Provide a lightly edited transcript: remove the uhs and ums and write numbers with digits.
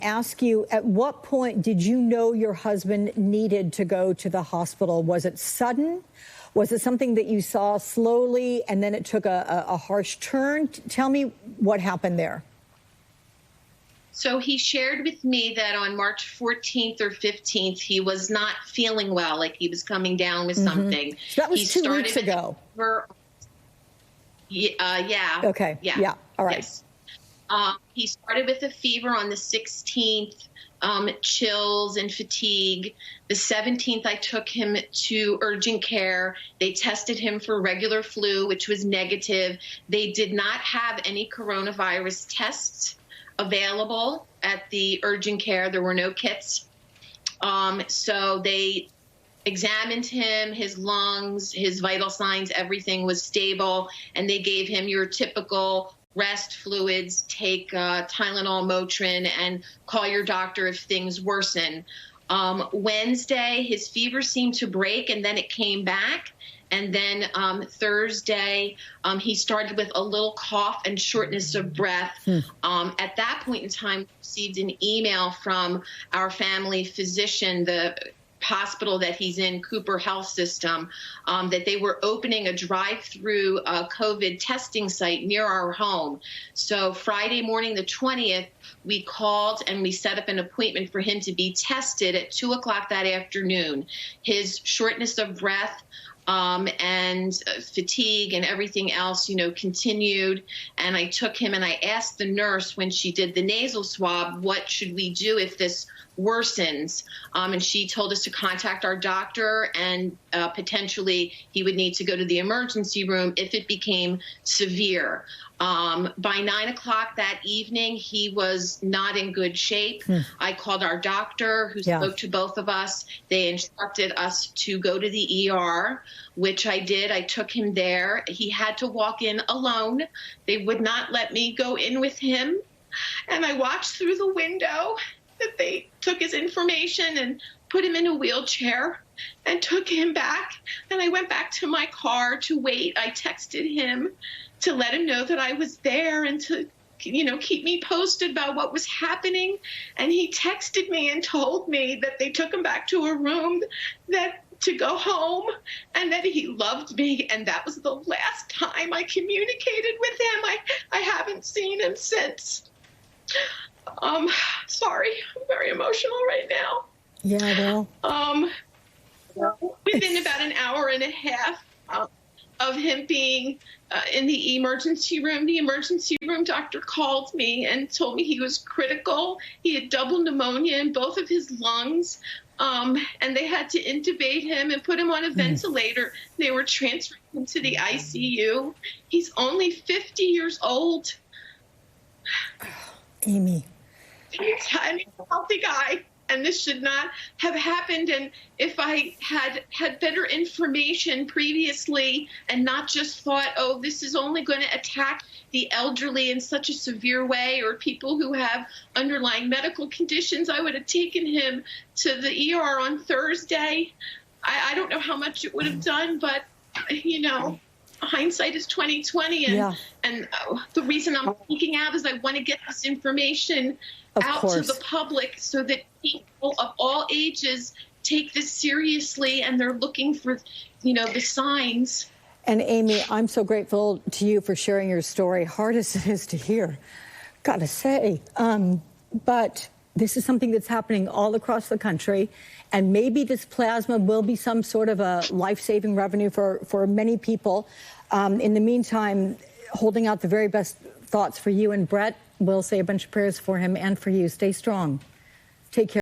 Ask you, at what point did you know your husband needed to go to the hospital? Was it sudden? Was it something that you saw slowly and then it took a harsh turn? Tell me what happened there. So he shared with me that on March 14th or 15th, he was not feeling well, like he was coming down with something. So that was 2 weeks ago. Yeah. Okay. Yeah. All right. Yes. He started with a fever on the 16th, chills and fatigue. The 17th, I took him to urgent care. They tested him for regular flu, which was negative. They did not have any coronavirus tests available at the urgent care. There were no kits. So they examined him, his lungs, his vital signs, everything was stable. And they gave him your typical rest, fluids, take Tylenol, Motrin, and call your doctor if things worsen. Wednesday, his fever seemed to break, and then it came back. And then Thursday, he started with a little cough and shortness of breath. At that point in time, we received an email from our family physician, the hospital that he's in, Cooper Health System, that they were opening a drive-through COVID testing site near our home. So Friday morning, the 20th, we called and we set up an appointment for him to be tested at 2 o'clock that afternoon. His shortness of breath and fatigue and everything else, continued. And I took him and I asked the nurse when she did the nasal swab, what should we do if this worsens? And she told us to contact our doctor and potentially he would need to go to the emergency room if it became severe. By 9 o'clock that evening, he was not in good shape. I called our doctor who spoke to both of us. They instructed us to go to the ER, which I did. I took him there. He had to walk in alone. They would not let me go in with him. And I watched through the window that they took his information and put him in a wheelchair and took him back. And I went back to my car to wait. I texted him to let him know that I was there and to, keep me posted about what was happening. And he texted me and told me that they took him back to a room to go home and that he loved me. And that was the last time I communicated with him. I haven't seen him since. Sorry, I'm very emotional right now. Yeah, well. Within about an hour and a half of him being in the emergency room doctor called me and told me he was critical. He had double pneumonia in both of his lungs, and they had to intubate him and put him on a ventilator. They were transferring him to the ICU. He's only 50 years old. Amy. He's a healthy guy, and this should not have happened. And if I had better information previously and not just thought, oh, this is only going to attack the elderly in such a severe way or people who have underlying medical conditions, I would have taken him to the ER on Thursday. I don't know how much it would have done, but, hindsight is 20/20, and the reason I'm speaking out is I want to get this information out to the public so that people of all ages take this seriously and they're looking for, the signs. And Amy, I'm so grateful to you for sharing your story, hard as it is to hear, gotta say. But this is something that's happening all across the country, and maybe this plasma will be some sort of a life-saving revenue for many people. In the meantime, holding out the very best thoughts for you and Brett. We'll say a bunch of prayers for him and for you. Stay strong. Take care.